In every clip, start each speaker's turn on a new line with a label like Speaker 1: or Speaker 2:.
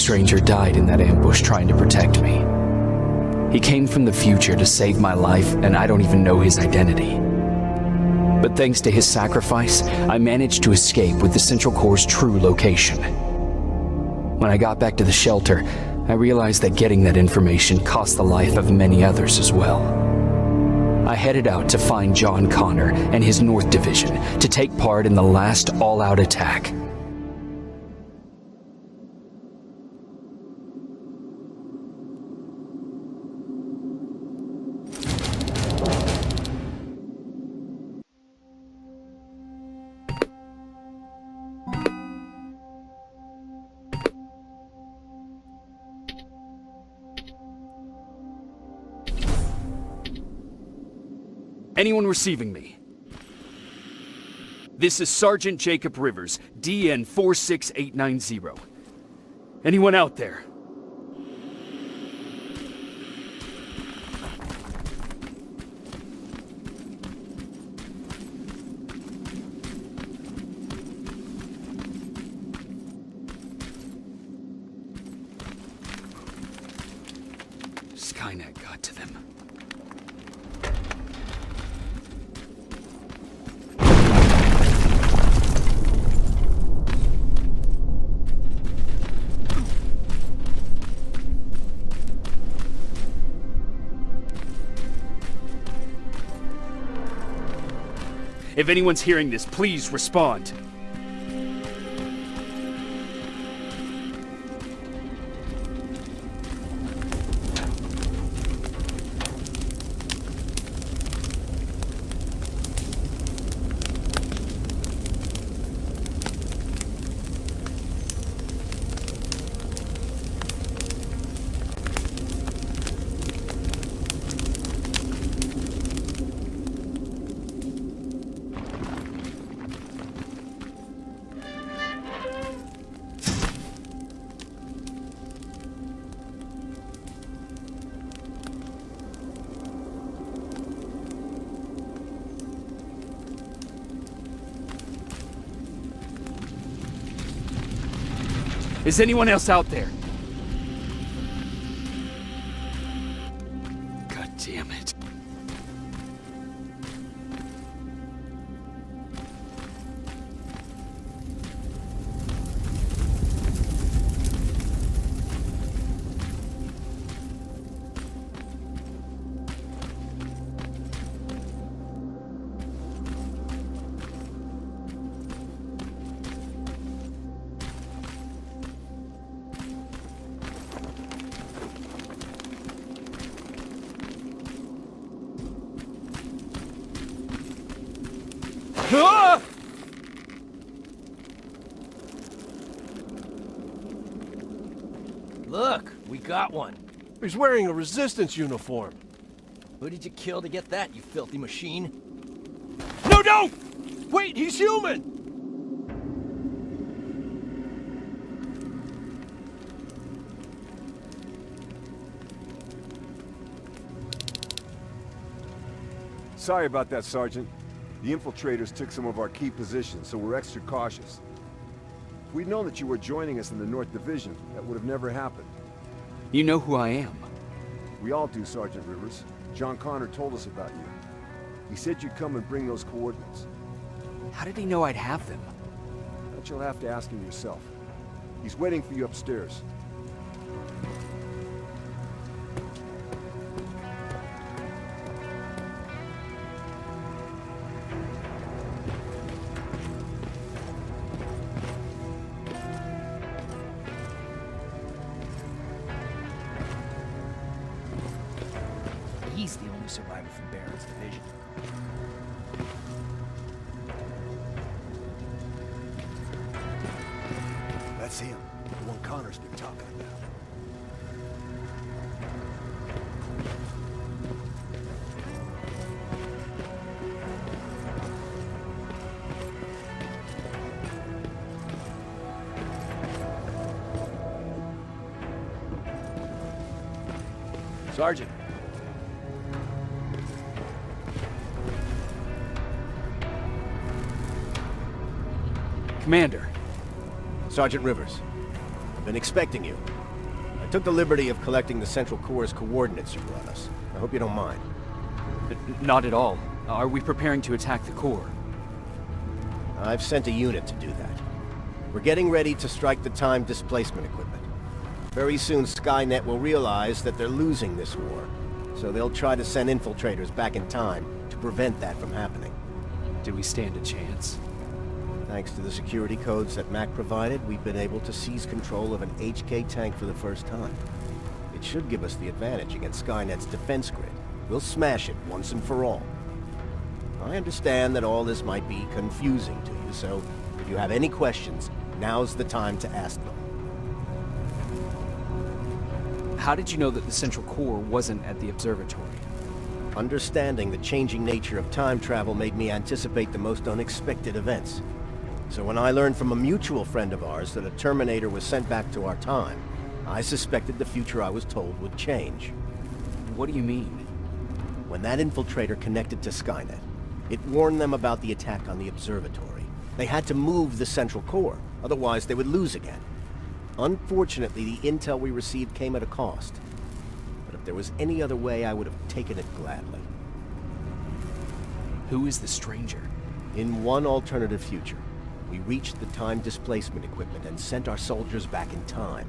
Speaker 1: stranger died in that ambush trying to protect me. He came from the future to save my life, and I don't even know his identity. But thanks to his sacrifice, I managed to escape with the Central Core's true location. When I got back to the shelter, I realized that getting that information cost the life of many others as well. I headed out to find John Connor and his North Division to take part in the last all-out attack.
Speaker 2: Anyone receiving me? This is Sergeant Jacob Rivers, DN 46890. Anyone out there? Skynet got to them. If anyone's hearing this, please respond. Is anyone else out there? God damn it. Ah!
Speaker 3: Look, we got one.
Speaker 4: He's wearing a resistance uniform.
Speaker 3: Who did you kill to get that, you filthy machine?
Speaker 4: No, don't! Wait, he's human!
Speaker 5: Sorry about that, Sergeant. The infiltrators took some of our key positions, so we're extra cautious. If we'd known that you were joining us in the North Division, that would have never happened.
Speaker 1: You know who I am.
Speaker 5: We all do, Sergeant Rivers. John Connor told us about you. He said you'd come and bring those coordinates.
Speaker 1: How did he know I'd have them?
Speaker 5: That you'll have to ask him yourself. He's waiting for you upstairs.
Speaker 3: He's the only survivor from Barrett's division.
Speaker 5: That's him. The one Connor's been talking about.
Speaker 4: Sergeant.
Speaker 1: Commander.
Speaker 4: Sergeant Rivers.
Speaker 6: I've been expecting you. I took the liberty of collecting the Central Core's coordinates you brought us. I hope you don't mind.
Speaker 2: Not at all. Are we preparing to attack the core?
Speaker 6: I've sent a unit to do that. We're getting ready to strike the time displacement equipment. Very soon Skynet will realize that they're losing this war, so they'll try to send infiltrators back in time to prevent that from happening.
Speaker 1: Do we stand a chance?
Speaker 6: Thanks to the security codes that Mac provided, we've been able to seize control of an HK tank for the first time. It should give us the advantage against Skynet's defense grid. We'll smash it once and for all. I understand that all this might be confusing to you, so if you have any questions, now's the time to ask them.
Speaker 1: How did you know that the Central Core wasn't at the observatory?
Speaker 6: Understanding the changing nature of time travel made me anticipate the most unexpected events. So when I learned from a mutual friend of ours that a Terminator was sent back to our time, I suspected the future I was told would change.
Speaker 1: What do you mean?
Speaker 6: When that infiltrator connected to Skynet, it warned them about the attack on the observatory. They had to move the Central Core, otherwise they would lose again. Unfortunately, the intel we received came at a cost. But if there was any other way, I would have taken it gladly.
Speaker 1: Who is the stranger?
Speaker 6: In one alternative future, we reached the time displacement equipment and sent our soldiers back in time.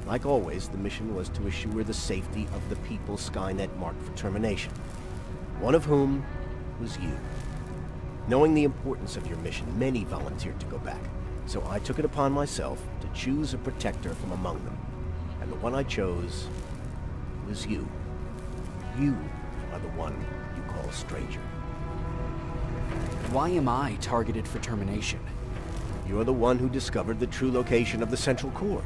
Speaker 6: Like always, the mission was to assure the safety of the people Skynet marked for termination. One of whom was you. Knowing the importance of your mission, many volunteered to go back. So I took it upon myself to choose a protector from among them. And the one I chose was you. You are the one you call stranger.
Speaker 1: Why am I targeted for termination?
Speaker 6: You're the one who discovered the true location of the Central Core.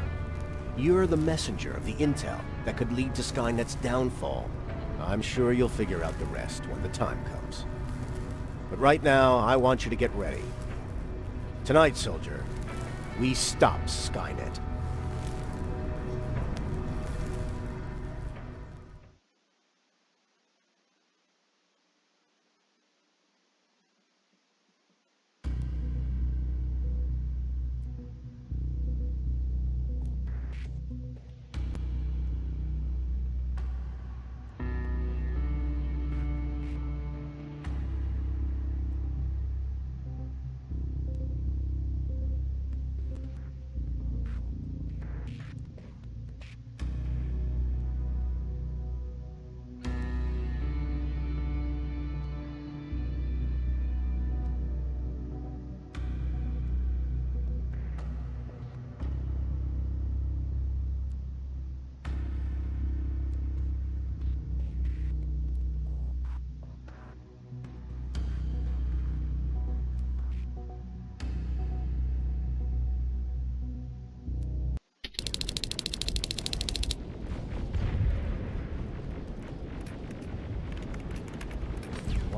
Speaker 6: You're the messenger of the intel that could lead to Skynet's downfall. I'm sure you'll figure out the rest when the time comes. But right now, I want you to get ready. Tonight, soldier, we stop Skynet.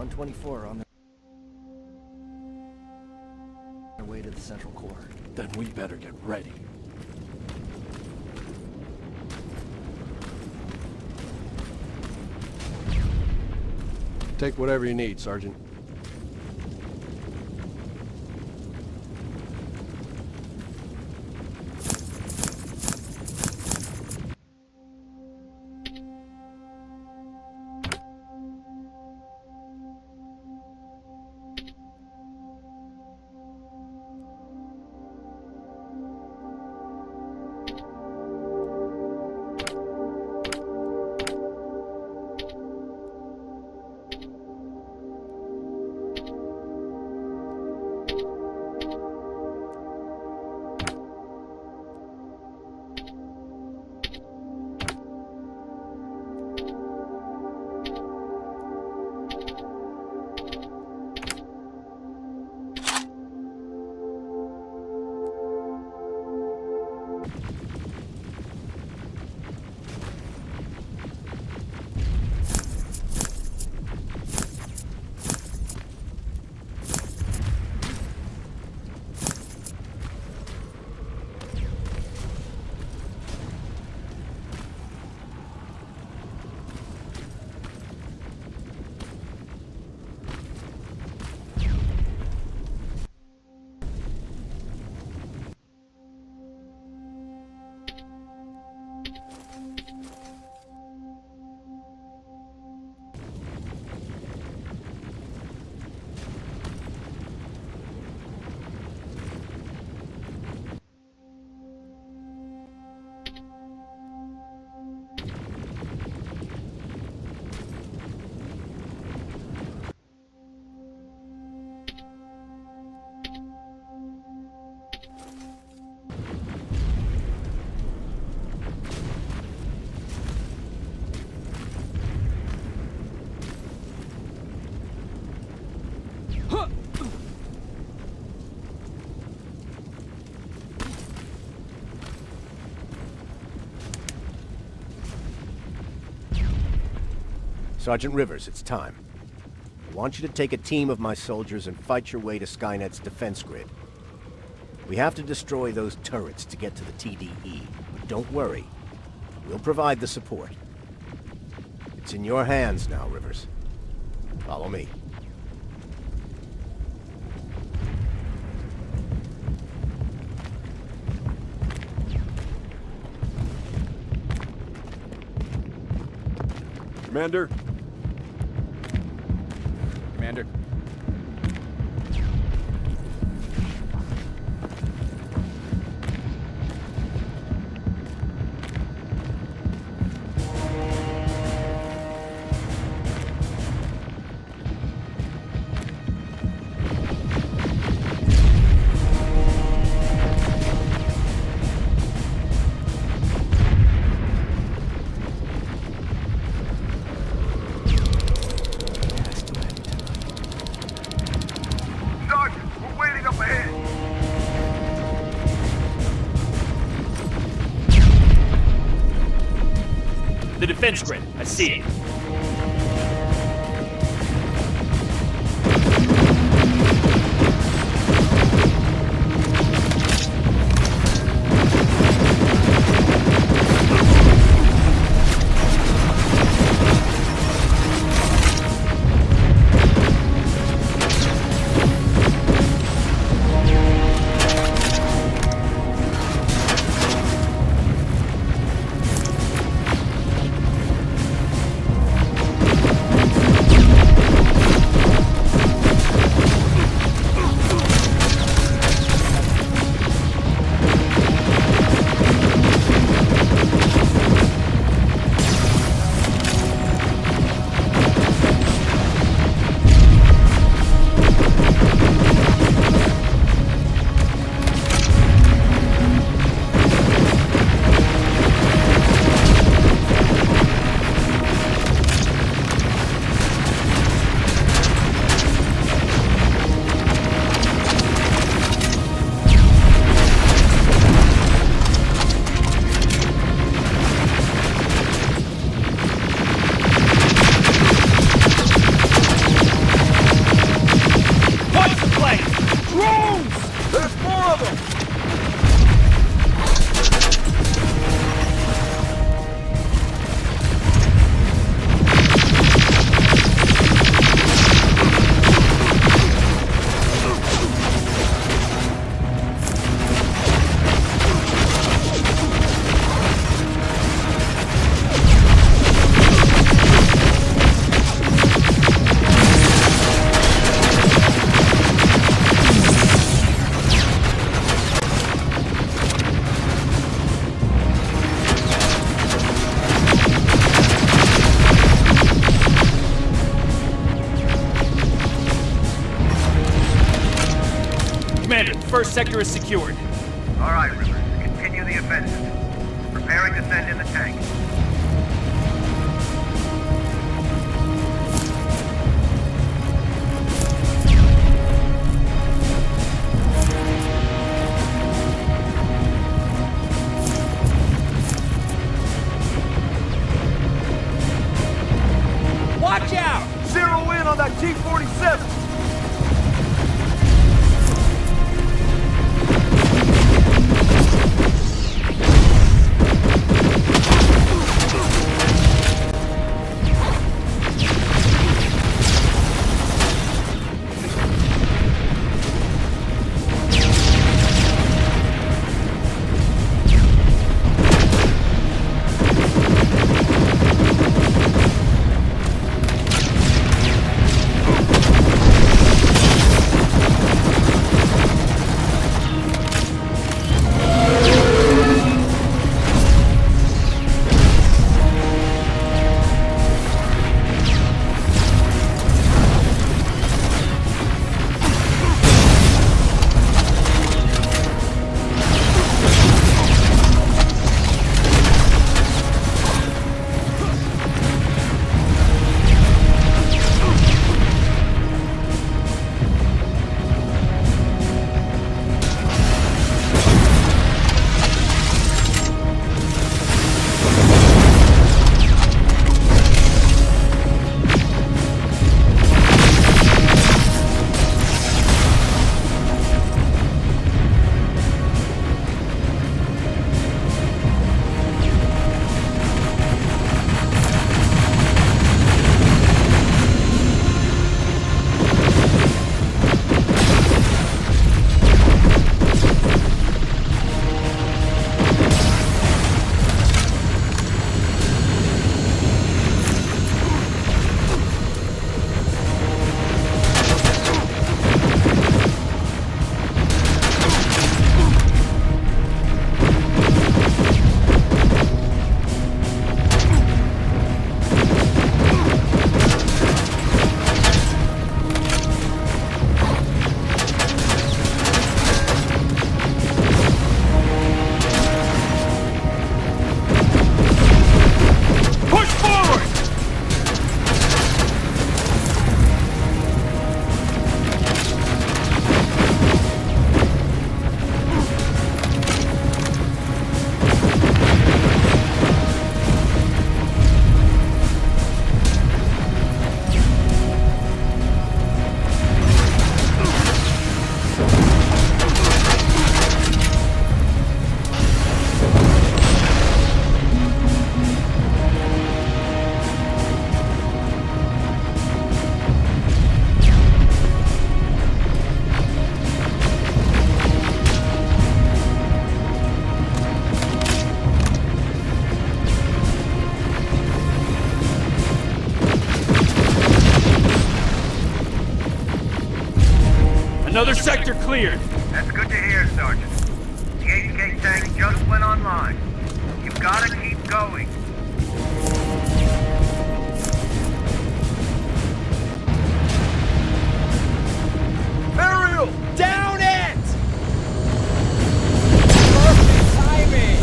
Speaker 3: .124 on their way to the Central Core.
Speaker 2: Then we better get ready.
Speaker 4: Take whatever you need, Sergeant.
Speaker 6: Sergeant Rivers, it's time. I want you to take a team of my soldiers and fight your way to Skynet's defense grid. We have to destroy those turrets to get to the TDE, but don't worry. We'll provide the support. It's in your hands now, Rivers. Follow me.
Speaker 5: Commander?
Speaker 3: Commander.
Speaker 2: The defense grid. I see it. Commander, the first sector is secured.
Speaker 7: All right, Rivers. Continue the offensive. Preparing to send in the tank.
Speaker 4: Watch out! Zero in on that T-47!
Speaker 2: Another sector cleared.
Speaker 7: That's good to hear, Sergeant. The HK tank just went online. You've gotta keep going.
Speaker 4: Aerial!
Speaker 3: Down it! Perfect timing!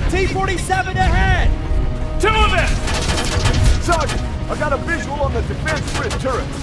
Speaker 3: T-47 ahead!
Speaker 2: Two of them!
Speaker 5: Sergeant, I got a visual on the defense grid turrets.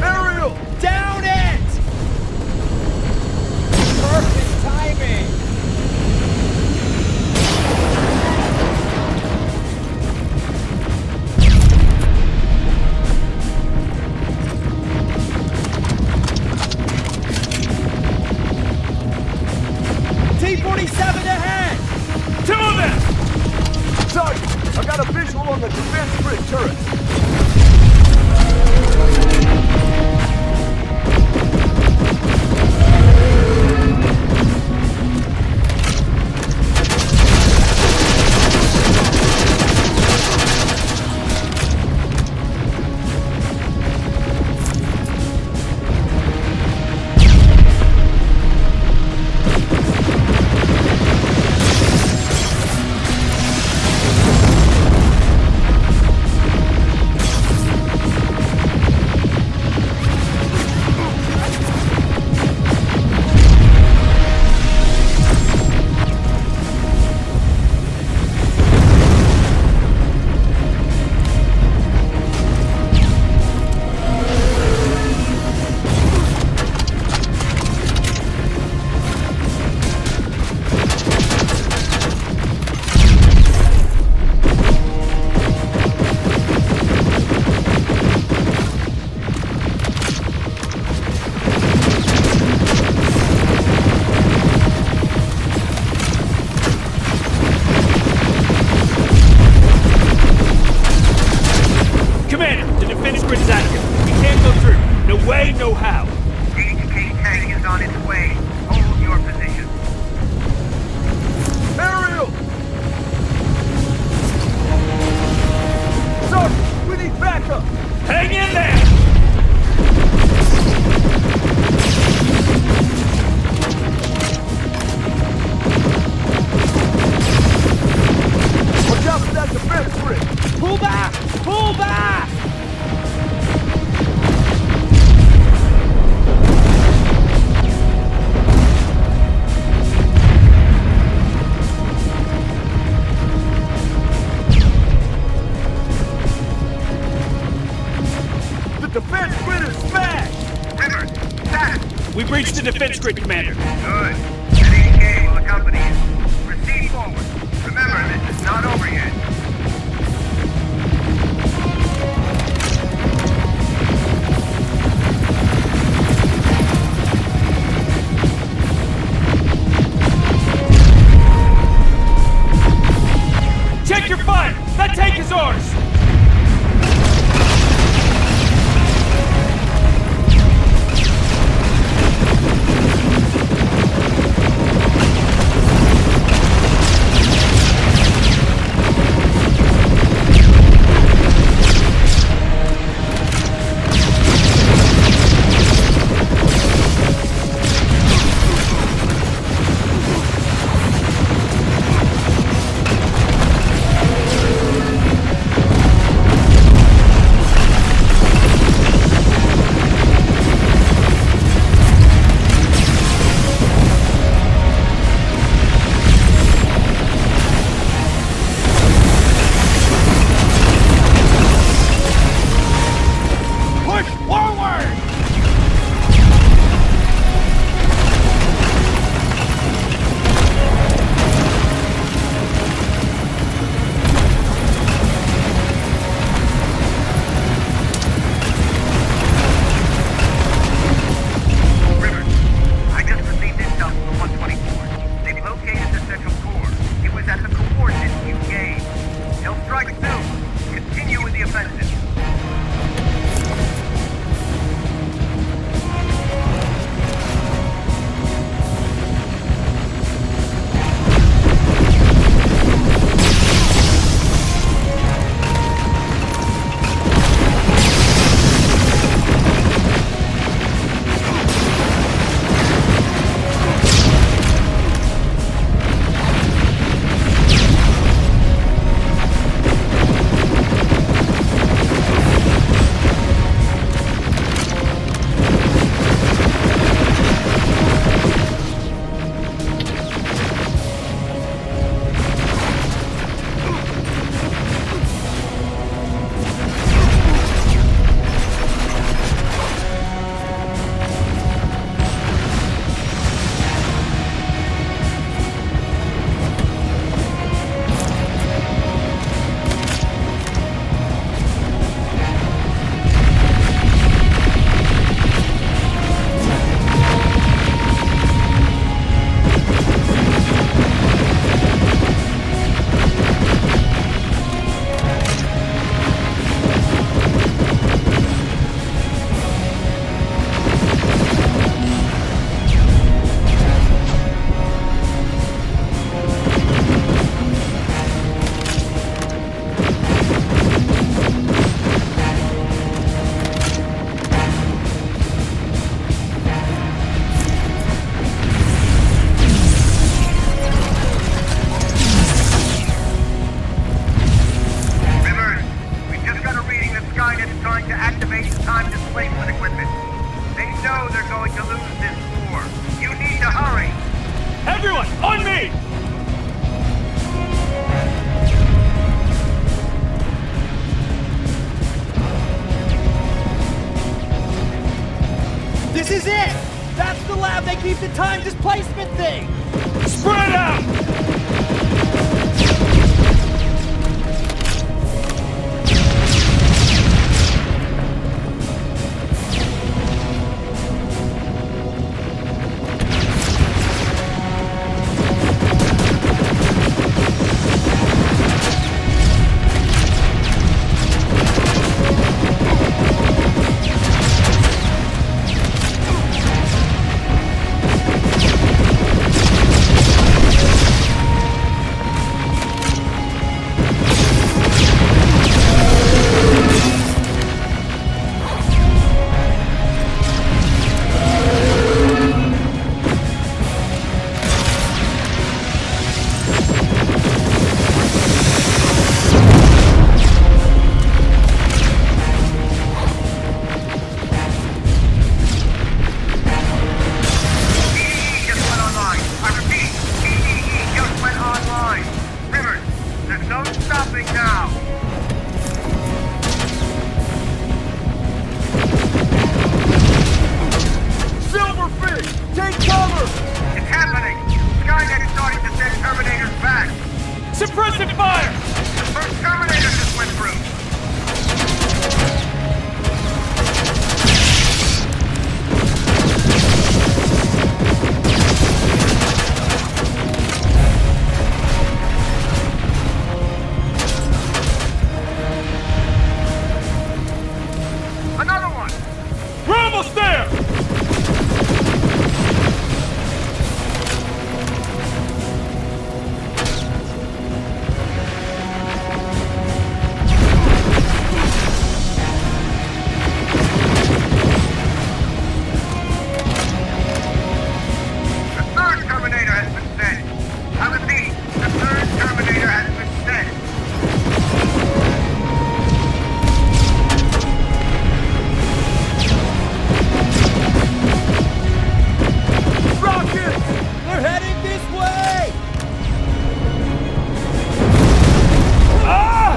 Speaker 4: Aerial!
Speaker 3: Down it! Perfect timing! T-47 ahead!
Speaker 2: Two of them!
Speaker 5: Sergeant, I got a visual on the defense grid turrets.
Speaker 2: Commander, the defense grid is active. We can't go through. No way, no how.
Speaker 7: The HK tank is on its way. Hold your position.
Speaker 4: Aerial! Sergeant, we need backup!
Speaker 2: Hang in there!
Speaker 5: Watch out for that defense grid.
Speaker 3: Pull back! Pull back!
Speaker 5: The defense grid is smashed.
Speaker 7: Rivers, status.
Speaker 2: We breached the defense grid, Commander.
Speaker 7: Good. An HK will accompany you. Proceed forward. Remember, this is not over yet.
Speaker 2: Check your fire! That tank is ours!
Speaker 3: This is it! That's the lab they keep the time displacement thing!
Speaker 4: Spread out!
Speaker 5: Take cover!
Speaker 7: It's happening! Skynet is starting to send Terminators back!
Speaker 4: Suppressive fire!
Speaker 7: The first Terminator just went through! Another one!
Speaker 4: We're almost there!
Speaker 7: The third Terminator has been sent! I repeat, the third Terminator has been sent!
Speaker 3: Rockets! They're heading this way!
Speaker 4: Ah!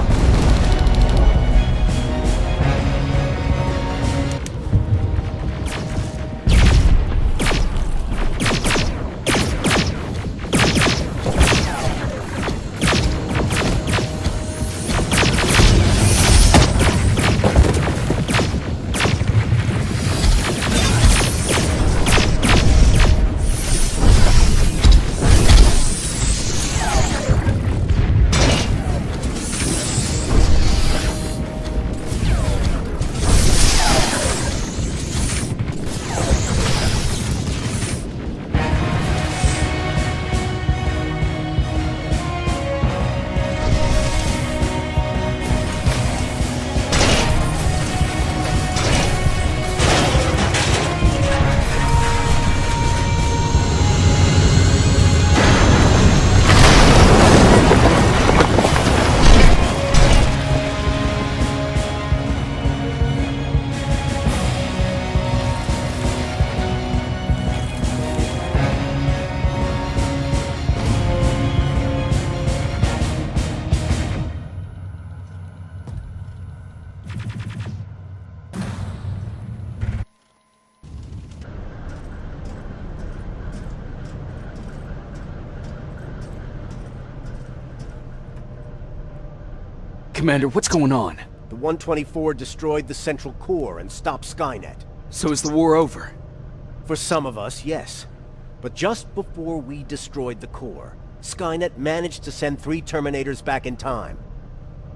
Speaker 1: Commander, what's going on?
Speaker 6: The 124 destroyed the central core and stopped Skynet.
Speaker 1: So is the war over?
Speaker 6: For some of us, yes. But just before we destroyed the core, Skynet managed to send 3 Terminators back in time.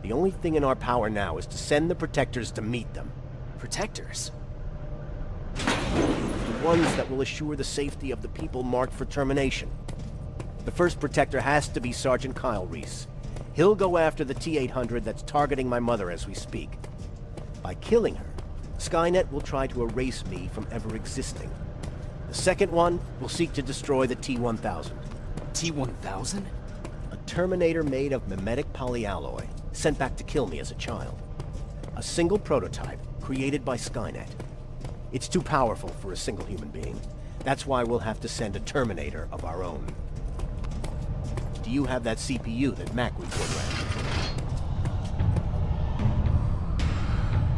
Speaker 6: The only thing in our power now is to send the Protectors to meet them.
Speaker 1: Protectors?
Speaker 6: The ones that will assure the safety of the people marked for termination. The first Protector has to be Sergeant Kyle Reese. He'll go after the T-800 that's targeting my mother as we speak. By killing her, Skynet will try to erase me from ever existing. The second one will seek to destroy the T-1000.
Speaker 1: T-1000?
Speaker 6: A Terminator made of mimetic polyalloy, sent back to kill me as a child. A single prototype, created by Skynet. It's too powerful for a single human being. That's why we'll have to send a Terminator of our own. Do you have that CPU that Mac reprogrammed?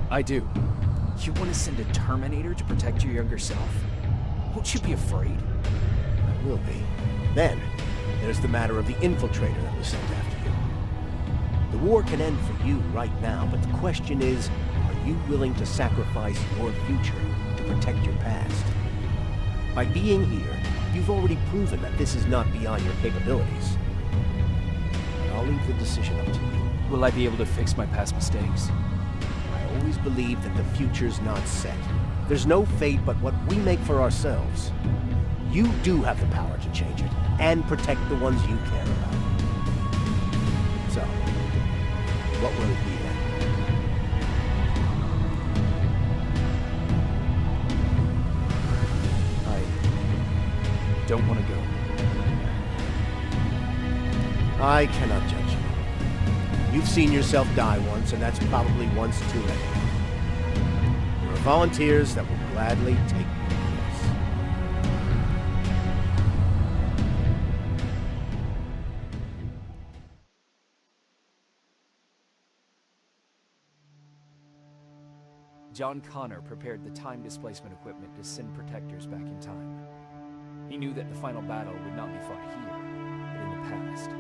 Speaker 1: I do.
Speaker 3: You want to send a Terminator to protect your younger self? Won't you be afraid?
Speaker 6: I will be. Then, there's the matter of the infiltrator that was sent after you. The war can end for you right now, but the question is, are you willing to sacrifice your future to protect your past? By being here, you've already proven that this is not beyond your capabilities. I'll leave the decision up to you.
Speaker 3: Will I be able to fix my past mistakes?
Speaker 6: I always believe that the future's not set. There's no fate but what we make for ourselves. You do have the power to change it, and protect the ones you care about. So, what will it be then?
Speaker 3: I don't want to go.
Speaker 6: I cannot judge you. You've seen yourself die once, and that's probably once too many. There are volunteers that will gladly take your place.
Speaker 3: John Connor prepared the time displacement equipment to send protectors back in time. He knew that the final battle would not be fought here, but in the past.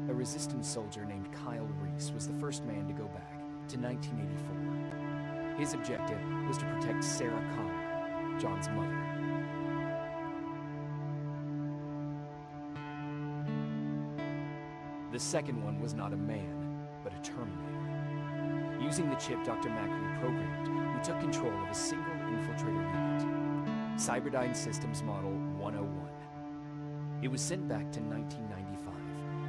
Speaker 3: A resistance soldier named Kyle Reese was the first man to go back to 1984. His objective was to protect Sarah Connor, John's mother. The second one was not a man, but a Terminator. Using the chip Dr. Mack reprogrammed, we took control of a single infiltrator unit, Cyberdyne Systems Model 101. It was sent back to 1995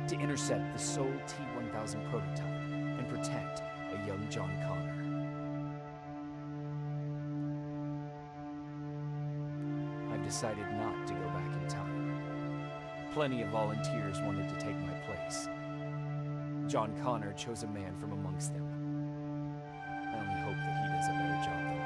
Speaker 3: to intercept the Sol T-1000 prototype and protect a young John Connor. I've decided not to go back in time. Plenty of volunteers wanted to take my place. John Connor chose a man from amongst them. I only hope that he does a better job than I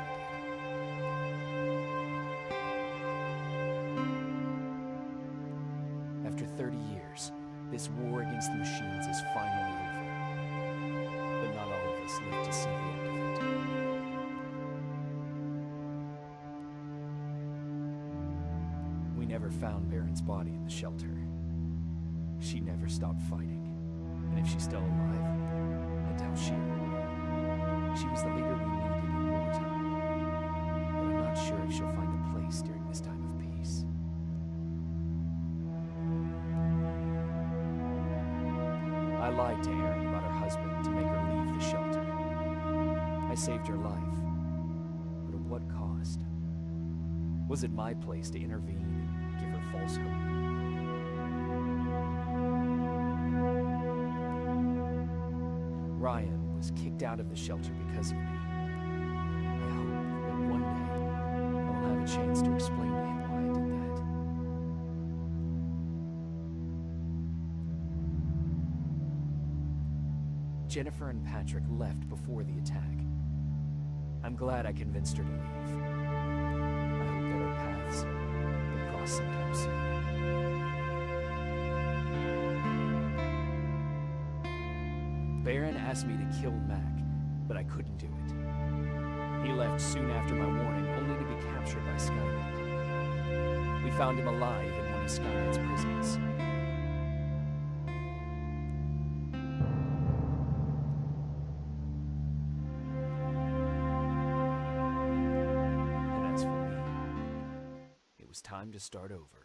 Speaker 3: did. After 30 years, this war against the machines is finally over. But not all of us live to see the end of it. We never found Baron's body in the shelter. She never stopped fighting. And if she's still alive, I doubt she ever will. She was the leader we needed in wartime. But I'm not sure if she'll find a place during this time of peace. I lied to Erin about her husband to make her leave the shelter. I saved her life. But at what cost? Was it my place to intervene and give her false hope? Ryan was kicked out of the shelter because of me. I hope that one day I'll have a chance to explain to him why I did that. Jennifer and Patrick left before the attack. I'm glad I convinced her to leave. I hope that our paths will cross sometime soon. Baron asked me to kill Mac, but I couldn't do it. He left soon after my warning, only to be captured by Skynet. We found him alive in one of Skynet's prisons. And as for me, it was time to start over.